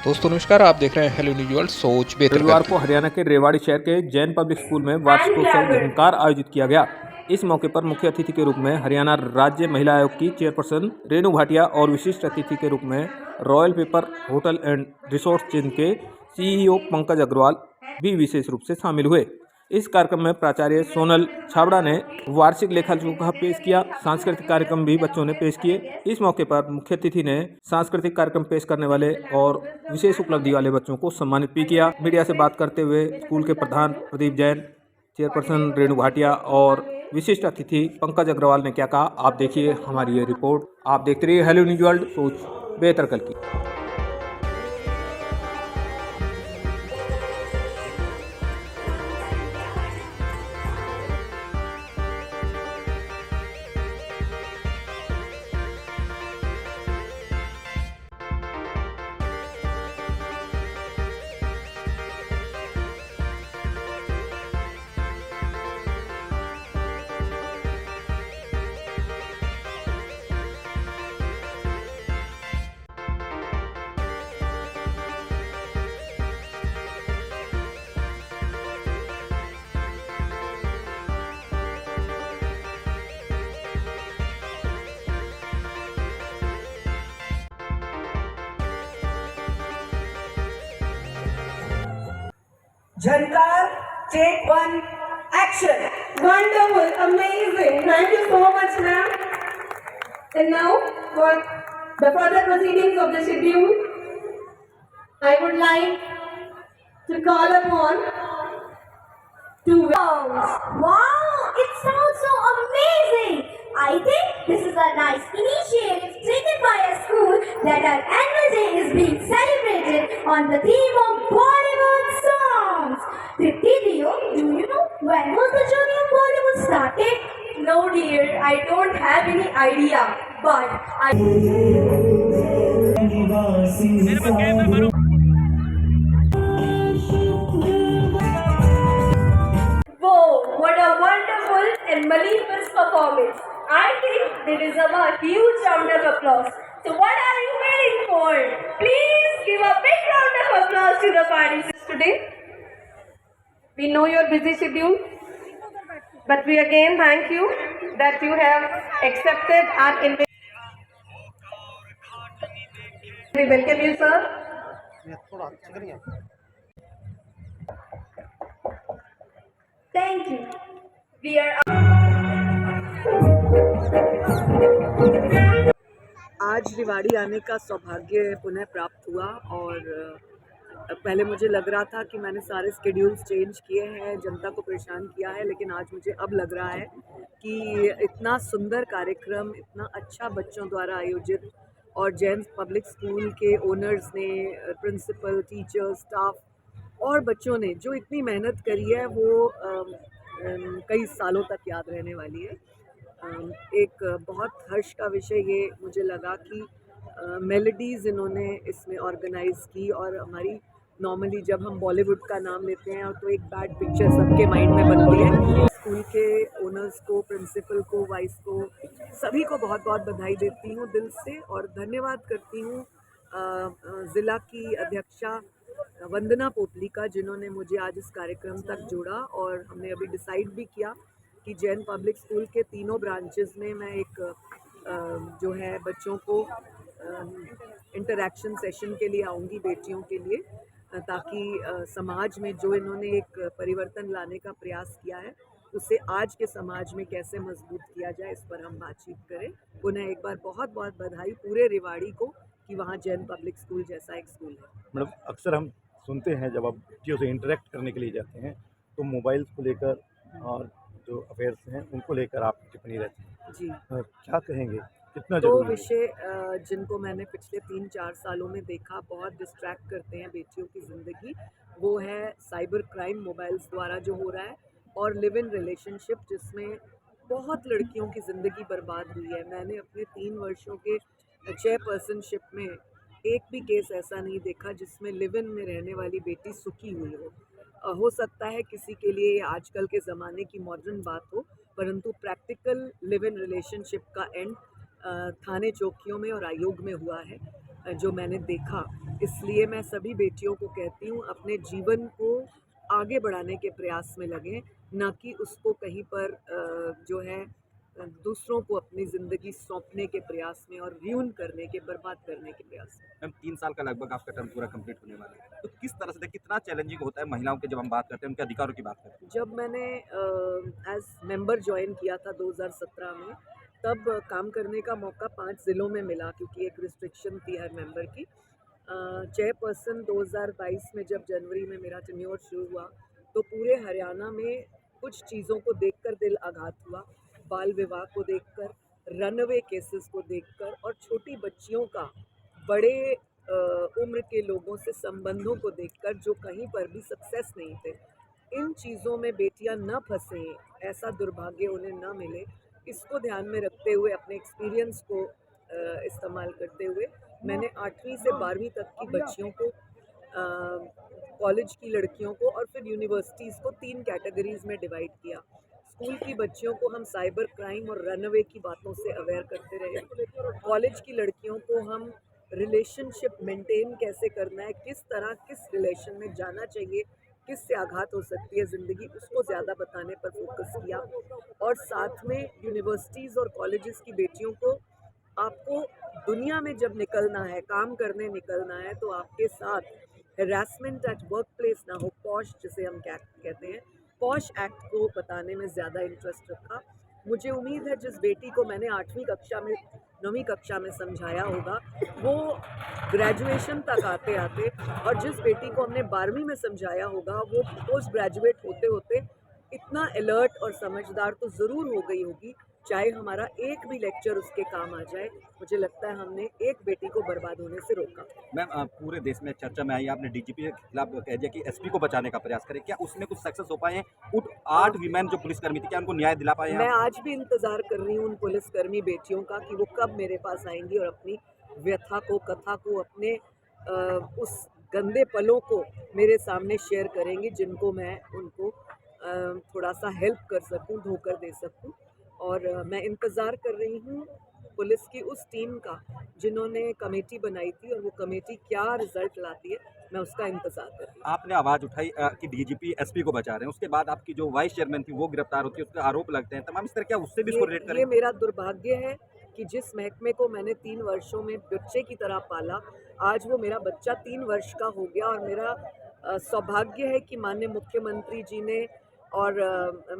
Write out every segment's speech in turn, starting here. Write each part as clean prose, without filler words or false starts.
दोस्तों नमस्कार, आप देख रहे हैं हेलो न्यूज वर्ल्ड। सोच बेहतर रविवार करती को हरियाणा के रेवाड़ी शहर के जैन पब्लिक स्कूल में वार्षिकोत्सव झंकार आयोजित किया गया। इस मौके पर मुख्य अतिथि के रूप में हरियाणा राज्य महिला आयोग की चेयरपर्सन रेणु भाटिया और विशिष्ट अतिथि के रूप में royal paper hotel and resort chain के सीईओ पंकज अग्रवाल भी विशेष रूप से शामिल हुए। इस कार्यक्रम में प्राचार्य सोनल छाबड़ा ने वार्षिक लेखा जोखा पेश किया। सांस्कृतिक कार्यक्रम भी बच्चों ने पेश किए। इस मौके पर मुख्य अतिथि ने सांस्कृतिक कार्यक्रम पेश करने वाले और विशेष उपलब्धि वाले बच्चों को सम्मानित भी किया। मीडिया से बात करते हुए स्कूल के प्रधान प्रदीप जैन, चेयरपर्सन रेणु भाटिया और विशिष्ट अतिथि पंकज अग्रवाल ने क्या कहा, आप देखिए हमारी ये रिपोर्ट। आप देखते रहिए हेलो न्यूज वर्ल्ड, सोच बेहतर कल की। Jhankar, take one, action. Wonderful, amazing. Thank you so much, ma'am. And now, for the further proceedings of the schedule, I would like to call upon two. Wow, it sounds so amazing! I think this is a nice initiative taken by a school that our annual day is being celebrated on the theme of Bollywood songs. Dio, do you know when was the journey of Bollywood started? No, dear, I don't have any idea, but I. Whoa, what a wonderful and mellifluous performance. I think they deserve a huge round of applause. So what are you waiting for? Please give a big round of applause to the participants today. We know your busy schedule, but we again thank you that you have accepted our invitation. We welcome you, sir. Thank you. We are. आज रेवाड़ी आने का सौभाग्य पुनः प्राप्त हुआ और पहले मुझे लग रहा था कि मैंने सारे स्केड्यूल्स चेंज किए हैं, जनता को परेशान किया है, लेकिन आज मुझे अब लग रहा है कि इतना सुंदर कार्यक्रम, इतना अच्छा बच्चों द्वारा आयोजित और जैन पब्लिक स्कूल के ओनर्स ने, प्रिंसिपल, टीचर्स, स्टाफ और बच्चों ने जो इतनी मेहनत करी है वो कई सालों तक याद रहने वाली है। एक बहुत हर्ष का विषय ये मुझे लगा कि मेलोडीज़ इन्होंने इसमें ऑर्गेनाइज़ की और हमारी नॉर्मली जब हम बॉलीवुड का नाम लेते हैं तो एक बैड पिक्चर सबके माइंड में बनती है। स्कूल के ओनर्स को, प्रिंसिपल को, वाइस को, सभी को बहुत बहुत बधाई देती हूँ दिल से और धन्यवाद करती हूँ ज़िला की अध्यक्षा वंदना पोपली का, जिन्होंने मुझे आज इस कार्यक्रम तक जोड़ा। और हमने अभी डिसाइड भी किया कि जैन पब्लिक स्कूल के तीनों ब्रांचेस में मैं एक जो है बच्चों को इंटरेक्शन सेशन के लिए आऊँगी, बेटियों के लिए, ताकि समाज में जो इन्होंने एक परिवर्तन लाने का प्रयास किया है उसे आज के समाज में कैसे मजबूत किया जाए, इस पर हम बातचीत करें। पुनः एक बार बहुत बहुत बधाई पूरे रेवाड़ी को कि वहाँ जैन पब्लिक स्कूल जैसा एक स्कूल है। मैडम, अक्सर हम सुनते हैं जब आप बच्चियों से इंटरेक्ट करने के लिए जाते हैं तो मोबाइल्स को लेकर और जो अफेयर्स हैं उनको लेकर आपकी टिप्पणी रहती है जी, क्या कहेंगे, कितना दो जरूरी है? विषय जिनको मैंने पिछले 3-4 सालों में देखा बहुत डिस्ट्रैक्ट करते हैं बेटियों की ज़िंदगी, वो है साइबर क्राइम मोबाइल्स द्वारा जो हो रहा है और लिव इन रिलेशनशिप, जिसमें बहुत लड़कियों की ज़िंदगी बर्बाद हुई है। मैंने अपने 3 वर्षों के चेयरपर्सनशिप में एक भी केस ऐसा नहीं देखा जिसमें लिव इन में रहने वाली बेटी सुखी हुई हो सकता है किसी के लिए ये आजकल के ज़माने की मॉडर्न बात हो, परंतु प्रैक्टिकल लिव इन रिलेशनशिप का एंड थाने चौकियों में और आयोग में हुआ है। जो मैंने देखा, इसलिए मैं सभी बेटियों को कहती हूँ अपने जीवन को आगे बढ़ाने के प्रयास में लगें, ना कि उसको कहीं पर जो है दूसरों को अपनी ज़िंदगी सौंपने के प्रयास में और र्यून करने के, बर्बाद करने के प्रयास में। मैम 3 साल का लगभग आपका टर्म पूरा कंप्लीट होने वाला है, तो किस तरह से कितना चैलेंजिंग होता है महिलाओं के, जब हम बात करते हैं उनके अधिकारों की बात करते हैं? जब मैंने एज मेंबर ज्वाइन किया था 2017 में, तब काम करने का मौका 5 ज़िलों में मिला, क्योंकि एक रिस्ट्रिक्शन थी हर मेंबर की। चेयरपर्सन 2022 में जब जनवरी में मेरा टेन्योर शुरू हुआ, तो पूरे हरियाणा में कुछ चीज़ों को देखकर दिल आघात हुआ। बाल विवाह को देखकर, रनअवे केसेस को देखकर, और छोटी बच्चियों का बड़े उम्र के लोगों से संबंधों को देखकर, जो कहीं पर भी सक्सेस नहीं थे। इन चीज़ों में बेटियां न फंसें, ऐसा दुर्भाग्य उन्हें न मिले, इसको ध्यान में रखते हुए, अपने एक्सपीरियंस को इस्तेमाल करते हुए, मैंने 8वीं से 12वीं तक की बच्चियों को, कॉलेज की लड़कियों को और फिर यूनिवर्सिटीज़ को 3 कैटेगरीज़ में डिवाइड किया। स्कूल की बच्चियों को हम साइबर क्राइम और रनअवे की बातों से अवेयर करते रहे। कॉलेज की लड़कियों को हम रिलेशनशिप मेंटेन कैसे करना है, किस तरह किस रिलेशन में जाना चाहिए, किससे आघात हो सकती है ज़िंदगी, उसको ज़्यादा बताने पर फोकस किया। और साथ में यूनिवर्सिटीज़ और कॉलेजेस की बेटियों को, आपको दुनिया में जब निकलना है, काम करने निकलना है, तो आपके साथ हैरेसमेंट एट वर्क प्लेस ना हो, पॉश जिसे हम कहते हैं, पॉश एक्ट को बताने में ज़्यादा इंटरेस्ट रखा। मुझे उम्मीद है जिस बेटी को मैंने 8वीं कक्षा में, 9वीं कक्षा में समझाया होगा, वो ग्रेजुएशन तक आते आते, और जिस बेटी को हमने 12वीं में समझाया होगा, वो पोस्ट ग्रेजुएट होते होते इतना अलर्ट और समझदार तो ज़रूर हो गई होगी, चाहे हमारा एक भी लेक्चर उसके काम आ जाए। मुझे लगता है हमने एक बेटी को बर्बाद होने से रोका। मैम पूरे देश में चर्चा में आई, आपने डीजीपी के खिलाफ कह दिया कि एसपी को बचाने का प्रयास करें, क्या उसमें कुछ सक्सेस हो पाए हैं? 8 वीमेन जो पुलिसकर्मी थी, क्या उनको न्याय दिला पाए हैं? मैं आज भी इंतज़ार कर रही हूँ उन पुलिसकर्मी बेटियों का कि वो कब मेरे पास आएंगी और अपनी व्यथा को, कथा को, अपने उस गंदे पलों को मेरे सामने शेयर करेंगी, जिनको मैं उनको थोड़ा सा हेल्प कर सकूँ, धोकर दे सकूँ। और मैं इंतज़ार कर रही हूँ पुलिस की उस टीम का, जिन्होंने कमेटी बनाई थी, और वो कमेटी क्या रिजल्ट लाती है, मैं उसका इंतज़ार कर रही हूँ। आपने आवाज़ उठाई कि डीजीपी एसपी को बचा रहे हैं, उसके बाद आपकी जो वाइस चेयरमैन थी वो गिरफ्तार होती है, उसके आरोप लगते हैं तमाम, इस तरह क्या उससे भी इसको रेट करें? ये मेरा दुर्भाग्य है कि जिस महकमे को मैंने 3 वर्षों में बच्चे की तरह पाला, आज वो मेरा बच्चा 3 वर्ष का हो गया। और मेरा सौभाग्य है कि माननीय मुख्यमंत्री जी ने और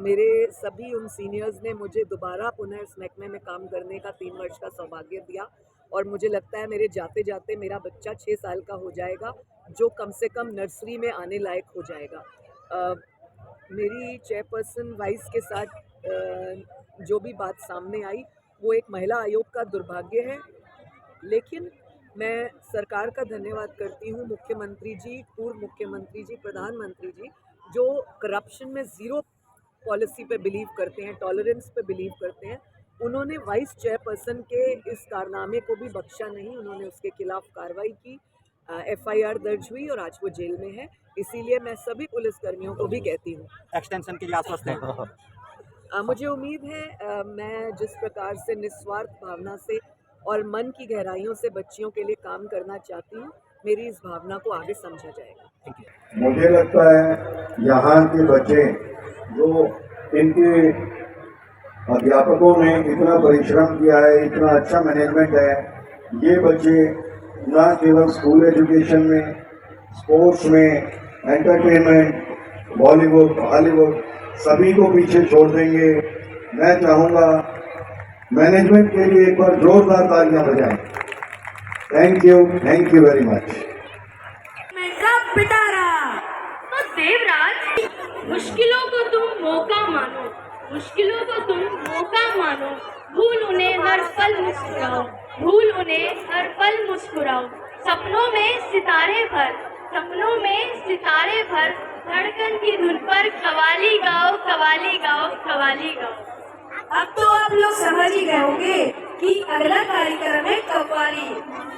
मेरे सभी उन सीनियर्स ने मुझे दोबारा पुनः इस महकमे में काम करने का 3 वर्ष का सौभाग्य दिया। और मुझे लगता है मेरे जाते जाते मेरा बच्चा 6 साल का हो जाएगा, जो कम से कम नर्सरी में आने लायक हो जाएगा। मेरी चेयरपर्सन वाइस के साथ जो भी बात सामने आई, वो एक महिला आयोग का दुर्भाग्य है, लेकिन मैं सरकार का धन्यवाद करती हूँ, मुख्यमंत्री जी, पूर्व मुख्यमंत्री जी, प्रधानमंत्री जी, जो करप्शन में ज़ीरो पॉलिसी पे बिलीव करते हैं, टॉलरेंस पे बिलीव करते हैं। उन्होंने वाइस चेयरपर्सन के इस कारनामे को भी बख्शा नहीं, उन्होंने उसके खिलाफ कार्रवाई की, FIR दर्ज हुई और आज वो जेल में है। इसीलिए मैं सभी पुलिसकर्मियों को भी कहती हूँ, एक्सटेंशन के लिए आश्वस्त हैं? मुझे उम्मीद है मैं जिस प्रकार से निस्वार्थ भावना से और मन की गहराइयों से बच्चियों के लिए काम करना चाहती हूँ, मेरी इस भावना को आगे समझा जाएगा। मुझे लगता है यहाँ के बच्चे जो इनके अध्यापकों ने इतना परिश्रम किया है, इतना अच्छा मैनेजमेंट है, ये बच्चे न केवल स्कूल एजुकेशन में, स्पोर्ट्स में, एंटरटेनमेंट, बॉलीवुड, हॉलीवुड सभी को पीछे छोड़ देंगे। मैं चाहूँगा मैनेजमेंट के लिए एक बार जोरदार तालियां बजाएं। Thank you very much. पिटारा। तो देवराज, मुश्किलों को तुम मौका मानो, मुश्किलों को तुम मौका मानो, भूल उन्हें हर पल मुस्कुराओ, भूल उन्हें हर पल मुस्कुराओ। सपनों में सितारे भर, सपनों में सितारे भर, धड़कन की धुन पर कवाली गाओ, कवाली गाओ, कवाली गाओ। अब तो आप लोग समझ ही गए होंगे कि अगला कार्यक्रम है कव्वाली।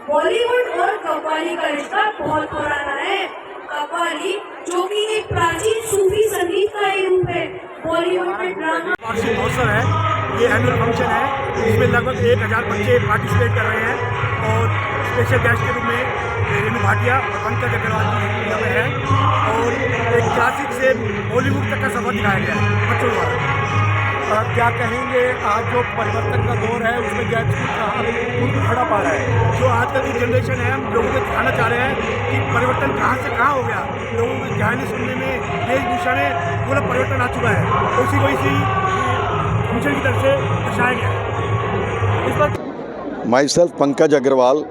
बॉलीवुड और कव्वाली का रिश्ता बहुत पुराना है। कव्वाली जो कि एक प्राचीन सूफी संगीत का ही रूप है। बॉलीवुड में ड्रामा वार्षिक महोत्सव है, ये एनुअल फंक्शन है, इसमें लगभग 1000 बच्चे पार्टिसिपेट कर रहे हैं और स्पेशल गेस्ट के रूप में रेणु भाटिया और पंकज अग्रवाल जी यहाँ पे है और एक क्लासिक से बॉलीवुड तक का सफर दिखाया गया है बच्चों द्वारा। क्या कहेंगे आज जो परिवर्तन का दौर है उसमें जैन स्कूल खड़ा पा रहा है, जो आज का जो जनरेशन है हम लोगों को दिखाना चाह रहे हैं कि परिवर्तन कहाँ से कहाँ हो गया, लोगों के गाने सुनने में वेशभूषा में पूरा परिवर्तन आ चुका है, उसी को इसी फंक्शन की तरफ से दर्शाया गया है। इस पर myself Pankaj Agarwal,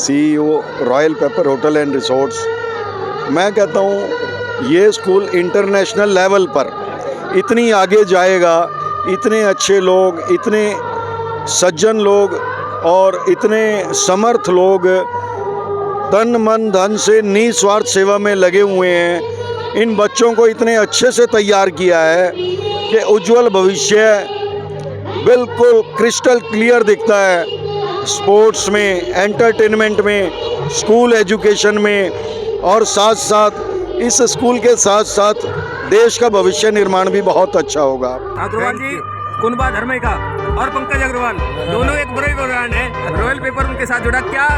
CEO royal paper hotel and resorts. मैं कहता हूँ ये स्कूल इंटरनेशनल लेवल पर इतनी आगे जाएगा, इतने अच्छे लोग, इतने सज्जन लोग और इतने समर्थ लोग तन मन धन से निस्वार्थ सेवा में लगे हुए हैं। इन बच्चों को इतने अच्छे से तैयार किया है कि उज्जवल भविष्य बिल्कुल क्रिस्टल क्लियर दिखता है। स्पोर्ट्स में, एंटरटेनमेंट में, स्कूल एजुकेशन में और साथ साथ इस स्कूल के साथ साथ देश का भविष्य निर्माण भी बहुत अच्छा होगा। अग्रवाल जी कुनबा धर्मेका और पंकज अग्रवाल दोनों एक बड़े ब्रांड है, रॉयल पेपर उनके साथ जुड़ा, क्या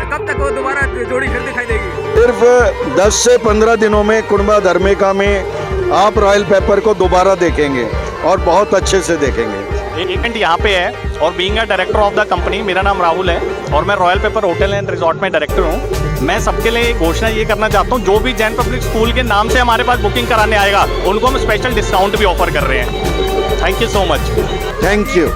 कब तक वो दोबारा जोड़ी फिर दिखाई देगी? सिर्फ 10 से 15 दिनों में कुनबा धर्मेका में आप रॉयल पेपर को दोबारा देखेंगे और बहुत अच्छे से देखेंगे। इवेंट यहाँ पे है और being a director of the company, मेरा नाम राहुल है और मैं royal paper hotel and resort में डायरेक्टर हूँ। मैं सबके लिए घोषणा ये करना चाहता हूँ, जो भी जैन पब्लिक स्कूल के नाम से हमारे पास बुकिंग कराने आएगा उनको हम स्पेशल डिस्काउंट भी ऑफर कर रहे हैं। Thank you so much. Thank you.